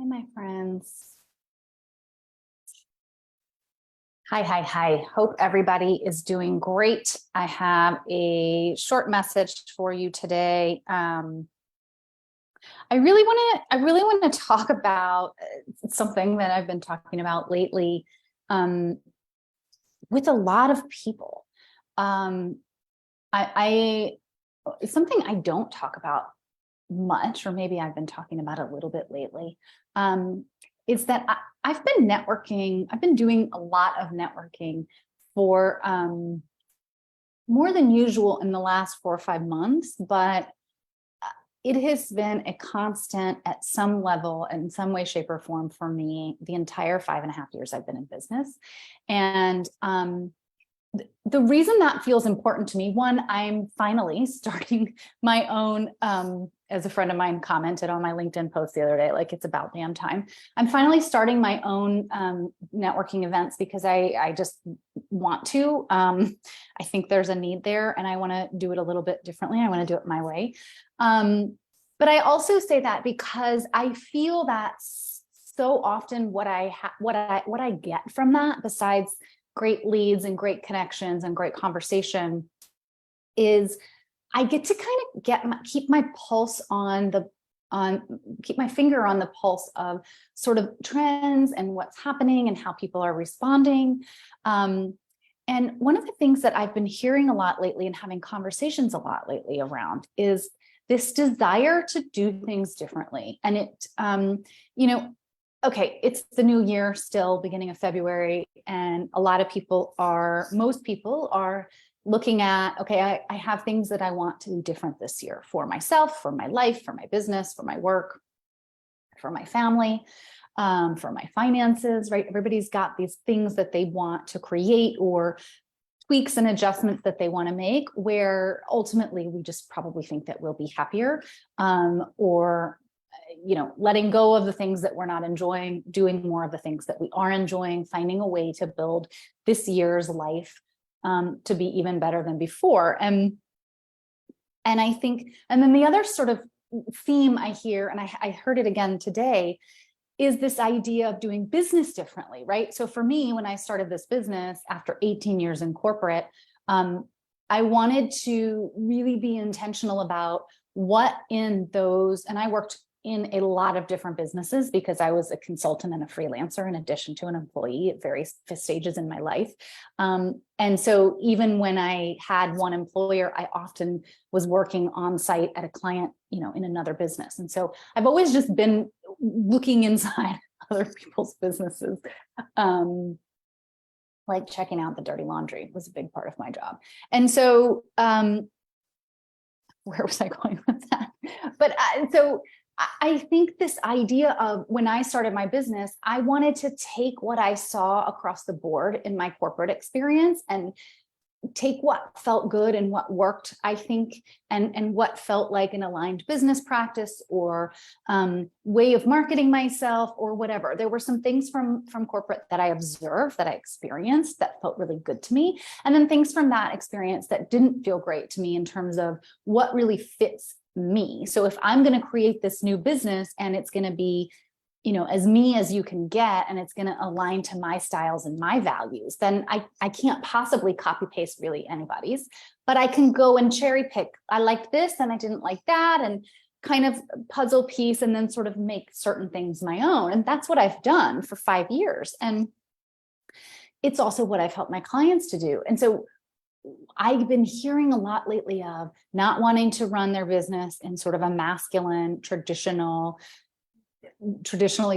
Hi, my friends. Hi. Hope everybody is doing great. I have a short message for you today. I really want to talk about something that I've been talking about lately with a lot of people. I something I don't talk about much, or maybe I've been talking about it a little bit lately, is that I've been networking. I've been doing a lot of networking for more than usual in the last 4 or 5 months, but it has been a constant at some level, in some way, shape, or form for me the entire 5.5 years I've been in business. And the reason that feels important to me, one, I'm finally starting my own, as a friend of mine commented on my LinkedIn post the other day, like, it's about damn time. I'm finally starting my own networking events because I just want to. I think there's a need there, and I want to do it a little bit differently. I want to do it my way. But I also say that because I feel that so often what I get from that, besides great leads and great connections and great conversation, is I get to kind of keep my finger on the pulse of sort of trends and what's happening and how people are responding. And one of the things that I've been hearing a lot lately and having conversations a lot lately around is this desire to do things differently. And it, okay, it's the new year still, beginning of February, and most people are looking at, okay, I have things that I want to do different this year for myself, for my life, for my business, for my work, for my family, for my finances, right? Everybody's got these things that they want to create, or tweaks and adjustments that they want to make, where ultimately we just probably think that we'll be happier, or letting go of the things that we're not enjoying, doing more of the things that we are enjoying, finding a way to build this year's life to be even better than before. And I think, and then the other sort of theme I hear, and I heard it again today, is this idea of doing business differently, right? So for me, when I started this business after 18 years in corporate, I wanted to really be intentional about what in those, and I worked in a lot of different businesses because I was a consultant and a freelancer in addition to an employee at various stages in my life. And so even when I had one employer, I often was working on site at a client, in another business. And so I've always just been looking inside other people's businesses. Like checking out the dirty laundry was a big part of my job. And so where was I going with that? But so I think this idea of, when I started my business, I wanted to take what I saw across the board in my corporate experience and take what felt good and what worked, I think, and what felt like an aligned business practice or way of marketing myself or whatever. There were some things from corporate that I observed, that I experienced, that felt really good to me. And then things from that experience that didn't feel great to me in terms of what really fits me. So if I'm going to create this new business and it's going to be, as me as you can get, and it's going to align to my styles and my values, then I can't possibly copy paste really anybody's, but I can go and cherry pick. I liked this and I didn't like that, and kind of puzzle piece, and then sort of make certain things my own. And that's what I've done for 5 years. And it's also what I've helped my clients to do. And so I've been hearing a lot lately of not wanting to run their business in sort of a masculine, traditionally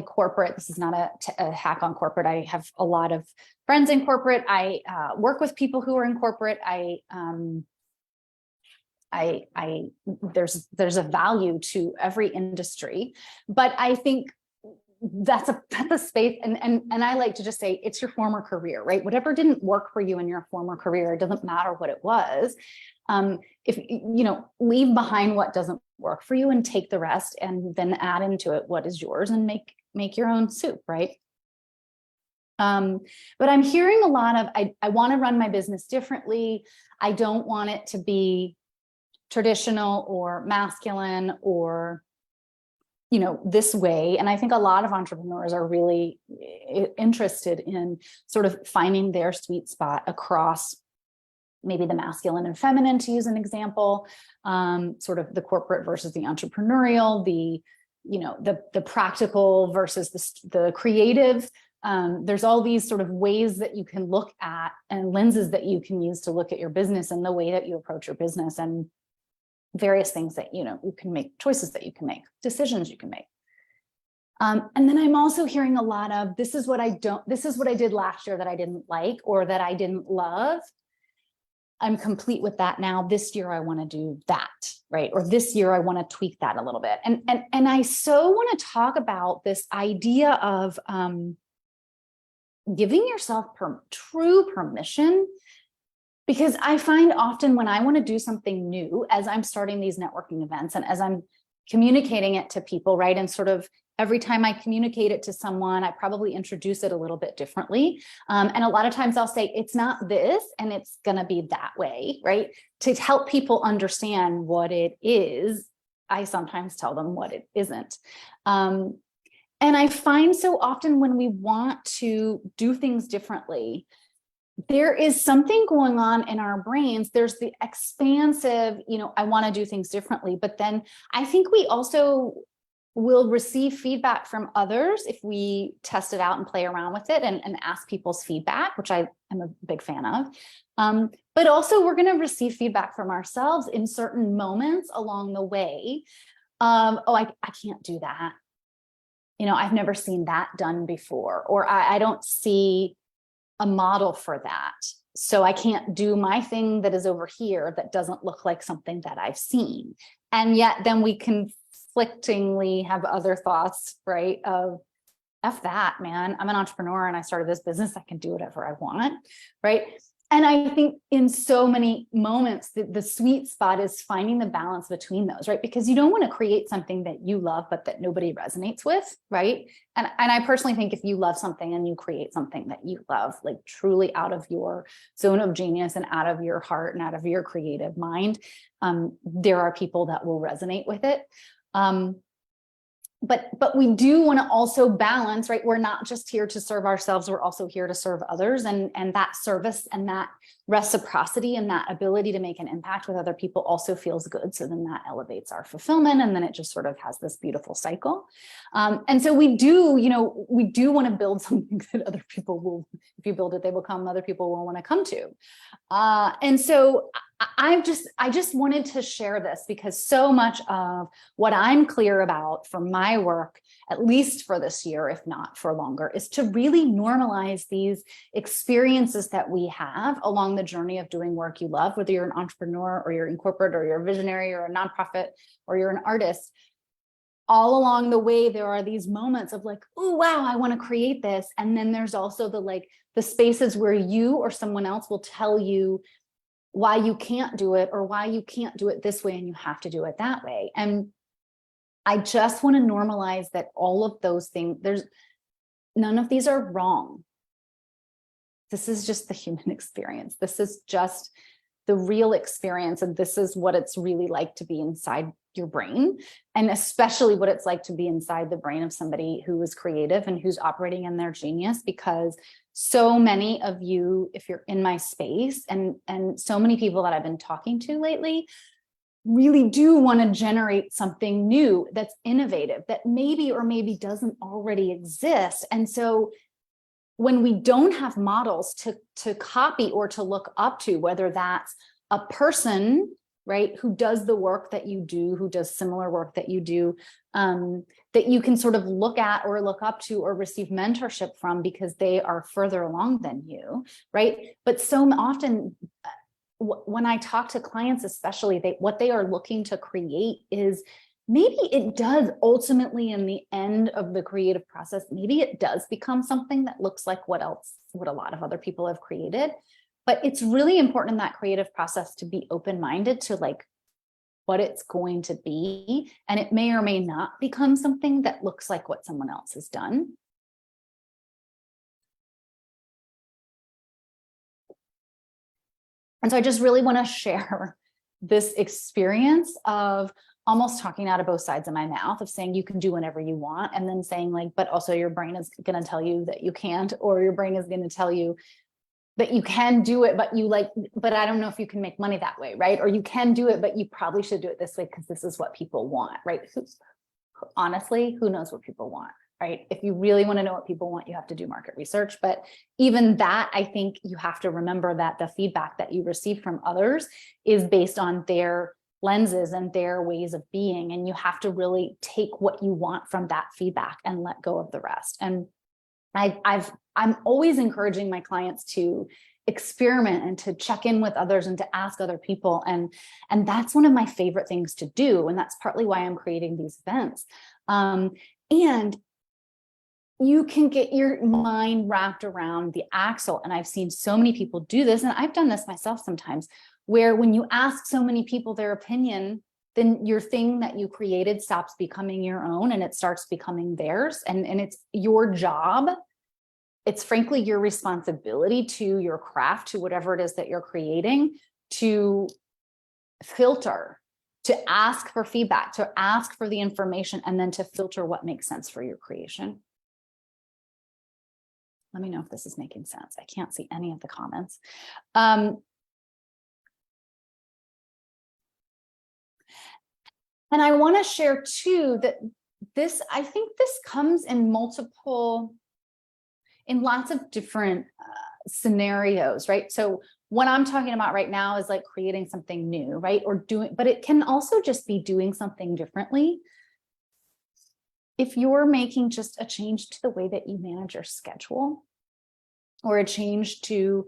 corporate. This is not a hack on corporate. I have a lot of friends in corporate. I work with people who are in corporate. There's a value to every industry, but I think that's a space. And I like to just say, it's your former career, right? Whatever didn't work for you in your former career, it doesn't matter what it was. If leave behind what doesn't work for you and take the rest, and then add into it what is yours and make your own soup, right? But I'm hearing a lot of, I want to run my business differently. I don't want it to be traditional or masculine or this way. And I think a lot of entrepreneurs are really interested in sort of finding their sweet spot across maybe the masculine and feminine, to use an example, sort of the corporate versus the entrepreneurial, the practical versus the creative. There's all these sort of ways that you can look at and lenses that you can use to look at your business and the way that you approach your business, and various things that, you can make, choices that you can make, decisions you can make. And then I'm also hearing a lot of, this is what I did last year that I didn't like, or that I didn't love. I'm complete with that now. This year I want to do that, right? Or this year I want to tweak that a little bit. And I so want to talk about this idea of giving yourself true permission. Because I find often when I want to do something new, as I'm starting these networking events and as I'm communicating it to people, right? And sort of every time I communicate it to someone, I probably introduce it a little bit differently. And a lot of times I'll say, it's not this, and it's going to be that way, right? To help people understand what it is, I sometimes tell them what it isn't. And I find so often when we want to do things differently, there is something going on in our brains. There's the expansive, I want to do things differently. But then I think we also will receive feedback from others if we test it out and play around with it and ask people's feedback, which I am a big fan of. But also we're going to receive feedback from ourselves in certain moments along the way. I can't do that. I've never seen that done before, or I don't see a model for that. So I can't do my thing that is over here that doesn't look like something that I've seen. And yet then we conflictingly have other thoughts, right? Of F that, man, I'm an entrepreneur and I started this business. I can do whatever I want, right? And I think in so many moments, the sweet spot is finding the balance between those, right? Because you don't want to create something that you love, but that nobody resonates with, right? And I personally think if you love something and you create something that you love, like truly out of your zone of genius and out of your heart and out of your creative mind, there are people that will resonate with it. But we do want to also balance, right? We're not just here to serve ourselves, we're also here to serve others, and that service and that reciprocity and that ability to make an impact with other people also feels good. So then that elevates our fulfillment, and then it just sort of has this beautiful cycle. And so we do want to build something that other people will, if you build it, they will come, other people will want to come to. And so I just wanted to share this because so much of what I'm clear about for my work, at least for this year, if not for longer, is to really normalize these experiences that we have along the journey of doing work you love, whether you're an entrepreneur or you're in corporate or you're a visionary or a nonprofit or you're an artist. All along the way, there are these moments of like, oh, wow, I want to create this. And then there's also the spaces where you or someone else will tell you why you can't do it or why you can't do it this way and you have to do it that way. And I just want to normalize that all of those things, none of these are wrong. This is just the human experience. This is just the real experience. And this is what it's really like to be inside your brain, and especially what it's like to be inside the brain of somebody who is creative and who's operating in their genius, because so many of you, if you're in my space, and so many people that I've been talking to lately really do want to generate something new that's innovative, that maybe or maybe doesn't already exist. And so when we don't have models to copy or to look up to, whether that's a person, right, who does the work that you do, who does similar work that you do, that you can sort of look at or look up to or receive mentorship from because they are further along than you, right? But so often when I talk to clients, especially, what they are looking to create is, maybe it does ultimately in the end of the creative process, maybe it does become something that looks like what a lot of other people have created. But it's really important in that creative process to be open-minded to like what it's going to be. And it may or may not become something that looks like what someone else has done. And so I just really want to share this experience of almost talking out of both sides of my mouth of saying you can do whenever you want, and then saying like, but also your brain is going to tell you that you can't, or your brain is going to tell you that you can do it, but I don't know if you can make money that way, right? Or you can do it, but you probably should do it this way because this is what people want, right? Honestly, who knows what people want, right? If you really want to know what people want, you have to do market research. But even that, I think you have to remember that the feedback that you receive from others is based on their lenses and their ways of being. And you have to really take what you want from that feedback and let go of the rest. And I'm always encouraging my clients to experiment and to check in with others and to ask other people. And that's one of my favorite things to do. And that's partly why I'm creating these events. And you can get your mind wrapped around the axle. And I've seen so many people do this, and I've done this myself sometimes, where when you ask so many people their opinion, then your thing that you created stops becoming your own and it starts becoming theirs. And it's your job. It's frankly your responsibility to your craft, to whatever it is that you're creating, to filter, to ask for feedback, to ask for the information, and then to filter what makes sense for your creation. Let me know if this is making sense. I can't see any of the comments. And I want to share too that I think this comes in lots of different scenarios, right? So what I'm talking about right now is like creating something new, right? But it can also just be doing something differently. If you're making just a change to the way that you manage your schedule, or a change to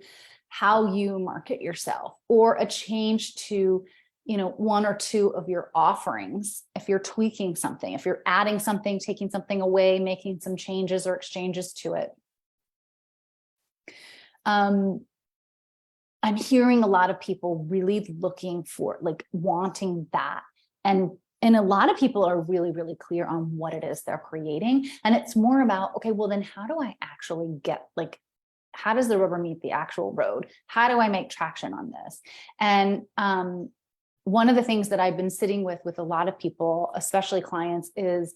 how you market yourself, or a change to one or two of your offerings, if you're tweaking something, if you're adding something, taking something away, making some changes or exchanges to it. I'm hearing a lot of people really looking for, like, wanting that. And a lot of people are really, really clear on what it is they're creating. And it's more about, okay, well, then how do I actually how does the rubber meet the actual road? How do I make traction on this? And one of the things that I've been sitting with a lot of people, especially clients, is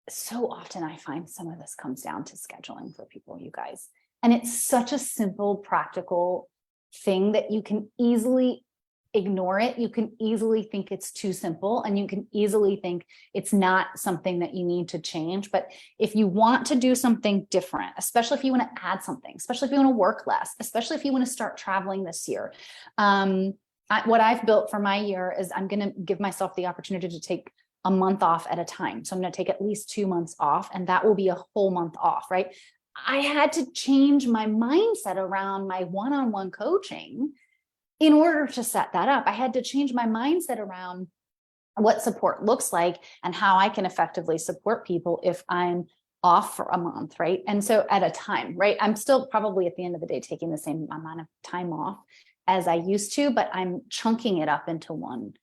so often I find some of this comes down to scheduling for people, you guys. And it's such a simple, practical thing that you can easily ignore it. You can easily think it's too simple, and you can easily think it's not something that you need to change. But if you want to do something different, especially if you want to add something, especially if you want to work less, especially if you want to start traveling this year, what I've built for my year is I'm going to give myself the opportunity to take a month off at a time. So I'm going to take at least 2 months off, and that will be a whole month off, right? I had to change my mindset around my one-on-one coaching in order to set that up. I had to change my mindset around what support looks like and how I can effectively support people if I'm off for a month, right? And so at a time, right? I'm still probably at the end of the day taking the same amount of time off as I used to, but I'm chunking it up into one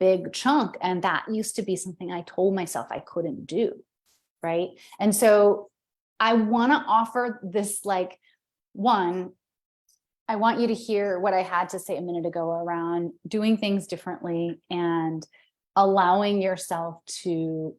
big chunk. And that used to be something I told myself I couldn't do, right? And so I want to offer this, like, one, I want you to hear what I had to say a minute ago around doing things differently and allowing yourself to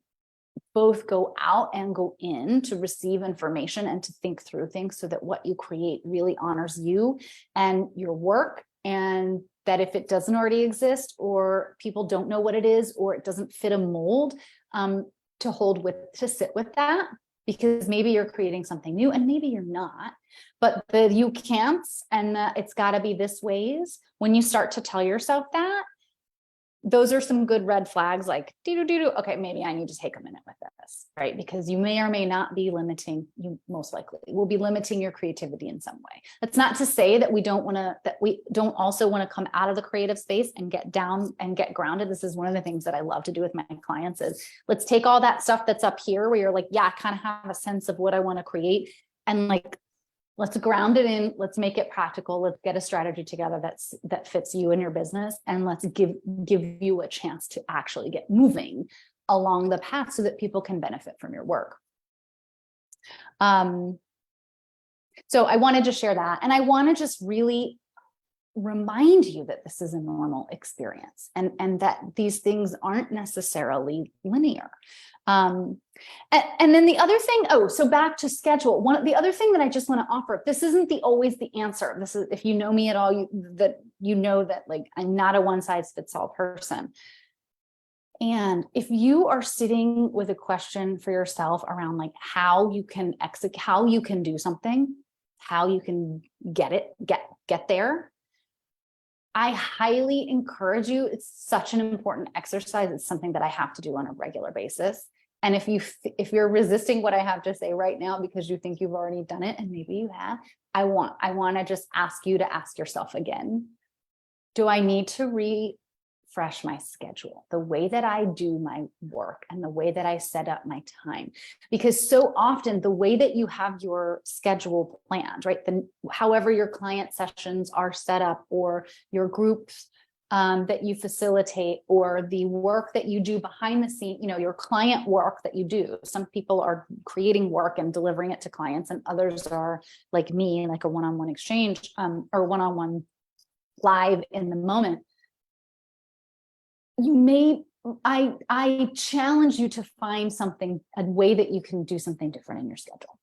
both go out and go in to receive information and to think through things so that what you create really honors you and your work. And that if it doesn't already exist, or people don't know what it is, or it doesn't fit a mold, to sit with that, because maybe you're creating something new and maybe you're not. But the you can'ts and it's got to be this ways, when you start to tell yourself that, those are some good red flags, like, okay, maybe I need to take a minute with this, right? Because you may or may not be limiting, you most likely will be limiting your creativity in some way. That's not to say that we don't also want to come out of the creative space and get down and get grounded. This is one of the things that I love to do with my clients is, let's take all that stuff that's up here where you're like, yeah, I kind of have a sense of what I want to create, and like, let's ground it in, let's make it practical. Let's get a strategy together that fits you and your business. And let's give you a chance to actually get moving along the path so that people can benefit from your work. So I wanted to share that. And I want to just really remind you that this is a normal experience, and that these things aren't necessarily linear. And then the other thing, so back to schedule. The other thing that I just want to offer, this isn't always the answer. This is, if you know me at all, you know that like I'm not a one size fits all person. And if you are sitting with a question for yourself around like how you can execute, how you can do something, how you can get there, I highly encourage you. It's such an important exercise. It's something that I have to do on a regular basis. And if you're resisting what I have to say right now because you think you've already done it, and maybe you have, I want to just ask you to ask yourself again, do I need to refresh my schedule, the way that I do my work and the way that I set up my time? Because so often the way that you have your schedule planned, right? However your client sessions are set up, or your groups that you facilitate, or the work that you do behind the scene, your client work that you do. Some people are creating work and delivering it to clients, and others are like me, like a one-on-one exchange, or one-on-one live in the moment. I challenge you to find a way that you can do something different in your schedule.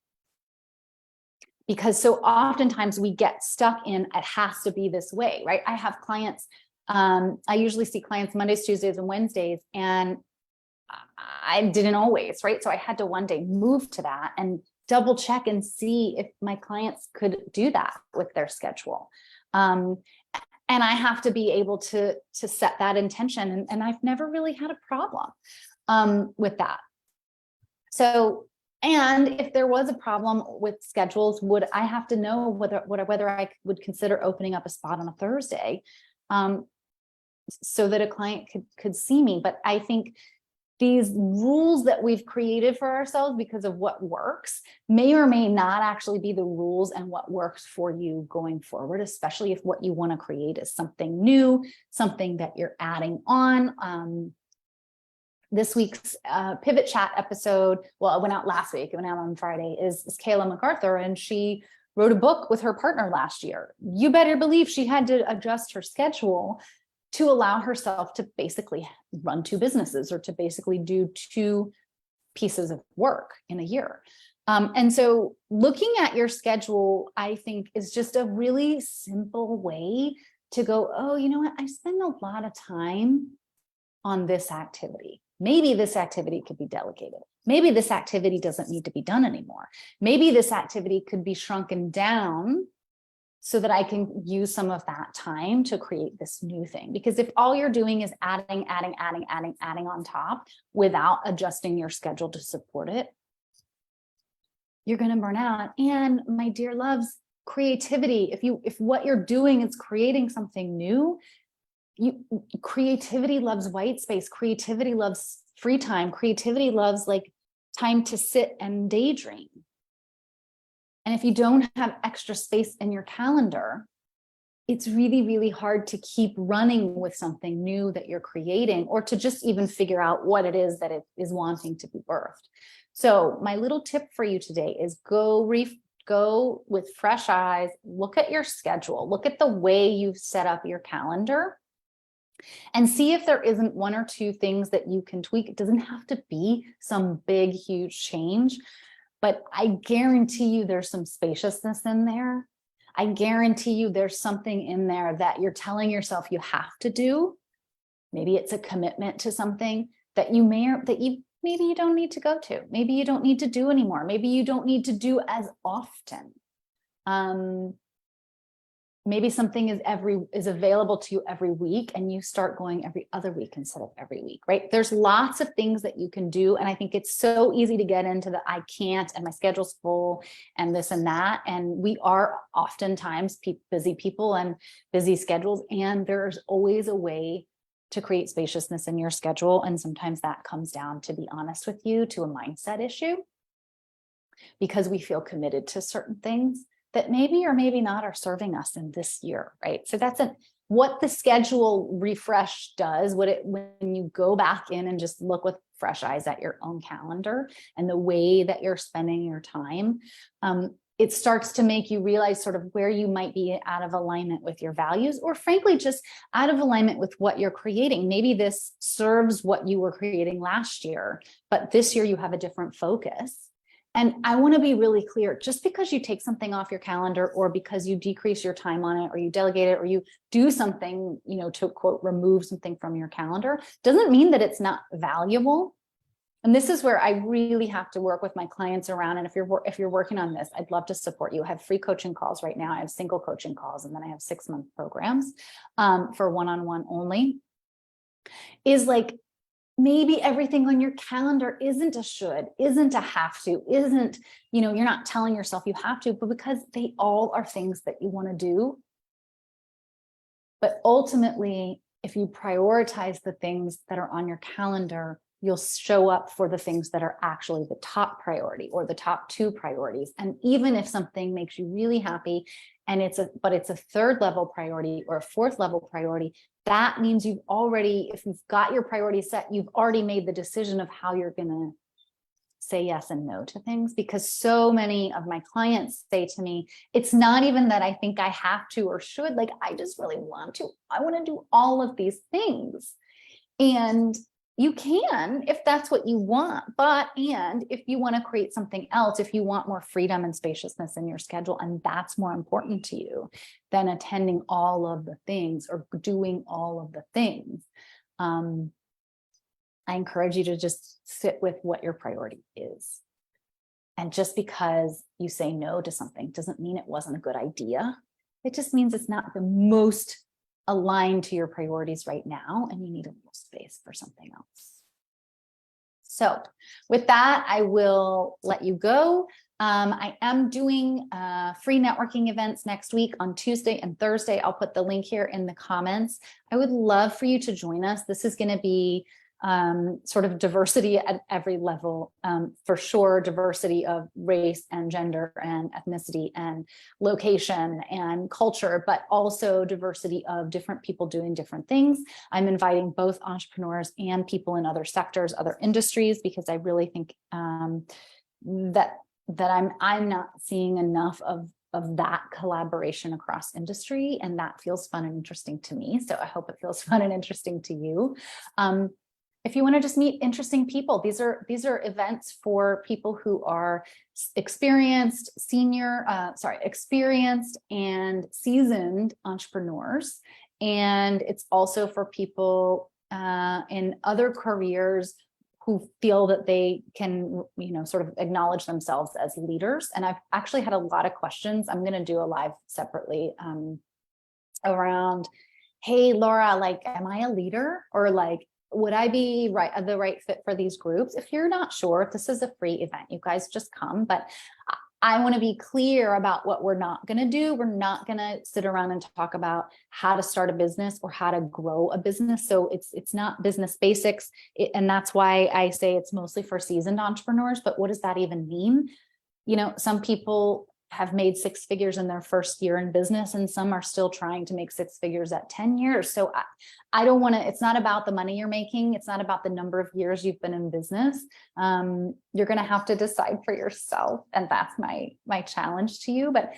Because so oftentimes we get stuck in, it has to be this way, right? I have clients, I usually see clients Mondays, Tuesdays, and Wednesdays, and I didn't always, right? So I had to one day move to that and double check and see if my clients could do that with their schedule. And I have to be able to set that intention. And I've never really had a problem with that. So, and if there was a problem with schedules, would I have to know whether I would consider opening up a spot on a Thursday so that a client could see me? But I think these rules that we've created for ourselves because of what works may or may not actually be the rules and what works for you going forward, especially if what you want to create is something new, something that you're adding on. This week's Pivot Chat episode, well, it went out last week, it went out on Friday, is Kayla MacArthur, and she wrote a book with her partner last year. You better believe she had to adjust her schedule to allow herself to basically run two businesses, or to basically do two pieces of work in a year. And so looking at your schedule, I think, is just a really simple way to go, oh, you know what? I spend a lot of time on this activity. Maybe this activity could be delegated. Maybe this activity doesn't need to be done anymore. Maybe this activity could be shrunken down so that I can use some of that time to create this new thing. Because if all you're doing is adding on top without adjusting your schedule to support it, you're going to burn out. And my dear loves, creativity, if what you're doing is creating something new, creativity loves white space. Creativity loves free time. Creativity loves like time to sit and daydream. And if you don't have extra space in your calendar, it's really, really hard to keep running with something new that you're creating, or to just even figure out what it is that it is wanting to be birthed. So my little tip for you today is go with fresh eyes, look at your schedule, look at the way you've set up your calendar, and see if there isn't one or two things that you can tweak. It doesn't have to be some big, huge change, but I guarantee you there's some spaciousness in there. I guarantee you there's something in there that you're telling yourself you have to do. Maybe it's a commitment to something that maybe you don't need to go to. Maybe you don't need to do anymore. Maybe you don't need to do as often. Maybe something is available to you every week, and you start going every other week instead of every week, right? There's lots of things that you can do. And I think it's so easy to get into the I can't, and my schedule's full, and this and that. And we are oftentimes busy people and busy schedules. And there's always a way to create spaciousness in your schedule. And sometimes that comes down, to be honest with you, to a mindset issue, because we feel committed to certain things that maybe or maybe not are serving us in this year, right? So that's what the schedule refresh does. When you go back in and just look with fresh eyes at your own calendar and the way that you're spending your time, it starts to make you realize sort of where you might be out of alignment with your values, or frankly, just out of alignment with what you're creating. Maybe this serves what you were creating last year, but this year you have a different focus. And I want to be really clear, just because you take something off your calendar, or because you decrease your time on it, or you delegate it, or you do something, to quote, remove something from your calendar, doesn't mean that it's not valuable. And this is where I really have to work with my clients around. And if you're working on this, I'd love to support you. I have free coaching calls right now. I have single coaching calls, and then I have 6-month programs for one-on-one only. Is like, maybe everything on your calendar isn't a should, isn't a have to, isn't, you're not telling yourself you have to, but because they all are things that you want to do. But ultimately, if you prioritize the things that are on your calendar, you'll show up for the things that are actually the top priority, or the top 2 priorities. And even if something makes you really happy and it's a 3rd level priority or a 4th level priority, that means if you've got your priorities set, you've already made the decision of how you're going to say yes and no to things. Because so many of my clients say to me, it's not even that I think I have to or should, like, I just really want to, I want to do all of these things. And you can, if that's what you want, and if you want to create something else, if you want more freedom and spaciousness in your schedule, and that's more important to you than attending all of the things or doing all of the things, I encourage you to just sit with what your priority is. And just because you say no to something doesn't mean it wasn't a good idea. It just means it's not the most aligned to your priorities right now, and you need a little space for something else. So with that, I will let you go. I am doing free networking events next week on Tuesday and Thursday. I'll put the link here in the comments. I would love for you to join us. This is going to be sort of diversity at every level, for sure, diversity of race and gender and ethnicity and location and culture, but also diversity of different people doing different things. I'm inviting both entrepreneurs and people in other sectors, other industries, because I really think that I'm not seeing enough of that collaboration across industry, and that feels fun and interesting to me. So I hope it feels fun and interesting to you. If you want to just meet interesting people, these are events for people who are experienced and seasoned entrepreneurs. And it's also for people in other careers who feel that they can, sort of acknowledge themselves as leaders. And I've actually had a lot of questions. I'm going to do a live separately around, hey, Laura, like, am I a leader? Or like, would I be the right fit for these groups? If you're not sure, this is a free event. You guys just come. But I want to be clear about what we're not going to do. We're not going to sit around and talk about how to start a business or how to grow a business. So it's not business basics. And that's why I say it's mostly for seasoned entrepreneurs. But what does that even mean? Some people have made 6 figures in their first year in business, and some are still trying to make 6 figures at 10 years. So I don't want to, it's not about the money you're making. It's not about the number of years you've been in business. You're going to have to decide for yourself. And that's my challenge to you. But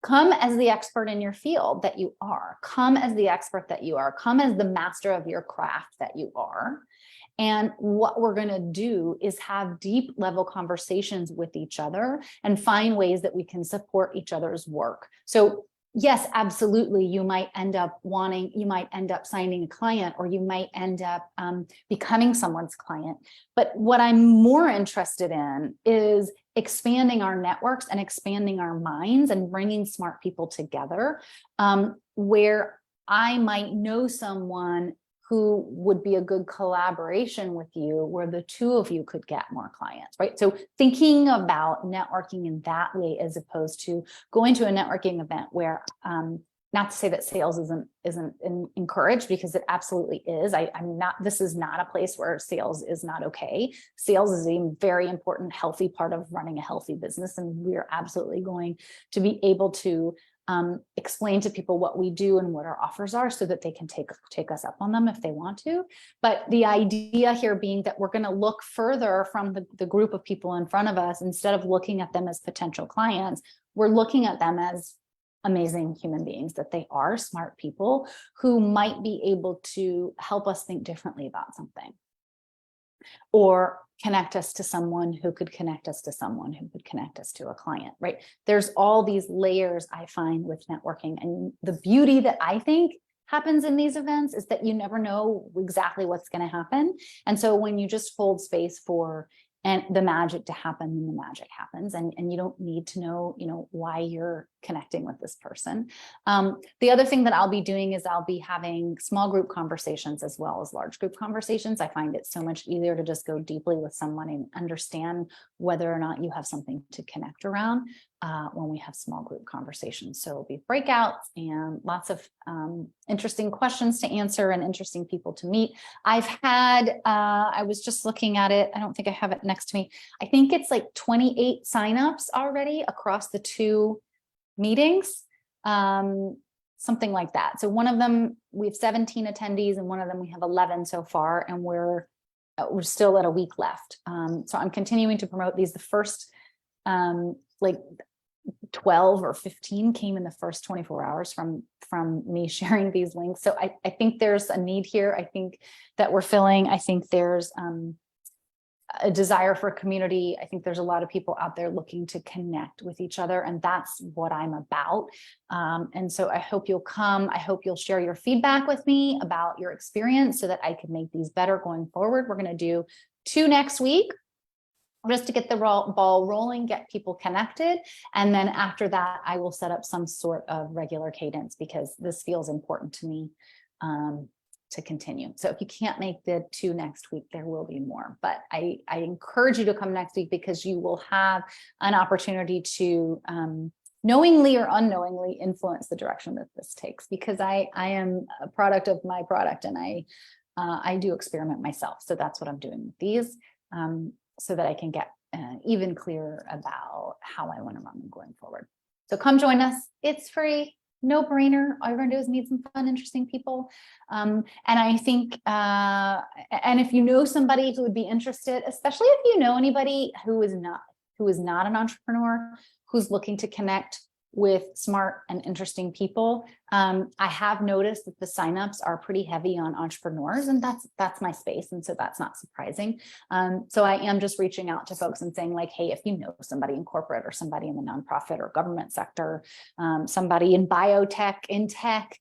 come as the expert in your field that you are. Come as the expert that you are. Come as the master of your craft that you are. And what we're going to do is have deep level conversations with each other and find ways that we can support each other's work. So yes, absolutely. You might end up signing a client, or you might end up becoming someone's client. But what I'm more interested in is expanding our networks and expanding our minds and bringing smart people together, where I might know someone who would be a good collaboration with you, where the 2 of you could get more clients, right? So thinking about networking in that way, as opposed to going to a networking event where, not to say that sales isn't encouraged, because it absolutely is. This is not a place where sales is not okay. Sales is a very important, healthy part of running a healthy business. And we're absolutely going to be able to explain to people what we do and what our offers are, so that they can take us up on them if they want to. But the idea here being that we're going to look further from the group of people in front of us, instead of looking at them as potential clients, we're looking at them as amazing human beings, that they are smart people who might be able to help us think differently about something, or connect us to someone who could connect us to someone who could connect us to a client, right? There's all these layers I find with networking. And the beauty that I think happens in these events is that you never know exactly what's going to happen. And so when you just hold space for and the magic to happen, then the magic happens, and you don't need to know, why you're connecting with this person. The other thing that I'll be doing is I'll be having small group conversations as well as large group conversations. I find it so much easier to just go deeply with someone and understand whether or not you have something to connect around when we have small group conversations. So it'll be breakouts and lots of interesting questions to answer and interesting people to meet. I've had, I was just looking at it, I don't think I have it next to me. I think it's like 28 signups already across the 2 meetings, something like that. So one of them, we have 17 attendees, and one of them we have 11 so far, and we're still at a week left. So I'm continuing to promote these. The first like 12 or 15 came in the first 24 hours from me sharing these links. So I think there's a need here. I think that we're filling. I think there's a desire for community. I think there's a lot of people out there looking to connect with each other, and that's what I'm about. And so I hope you'll come. I hope you'll share your feedback with me about your experience so that I can make these better going forward. We're going to do 2 next week, just to get the ball rolling, get people connected. And then after that, I will set up some sort of regular cadence, because this feels important to me to continue. So if you can't make the 2 next week, there will be more. But I encourage you to come next week, because you will have an opportunity to knowingly or unknowingly influence the direction that this takes, because I am a product of my product, and I do experiment myself. So that's what I'm doing with these. So that I can get even clearer about how I want to run them going forward. So come join us. It's free, no brainer. All you're going to do is meet some fun, interesting people. And I think, and if you know somebody who would be interested, especially if you know anybody who is not an entrepreneur, who's looking to connect with smart and interesting people. I have noticed that the signups are pretty heavy on entrepreneurs, and that's my space. And so that's not surprising. So I am just reaching out to folks and saying, like, hey, if you know somebody in corporate, or somebody in the nonprofit or government sector, somebody in biotech, in tech,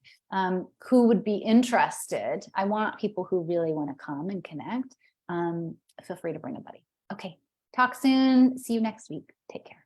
who would be interested, I want people who really want to come and connect. Feel free to bring a buddy. Okay, talk soon. See you next week. Take care.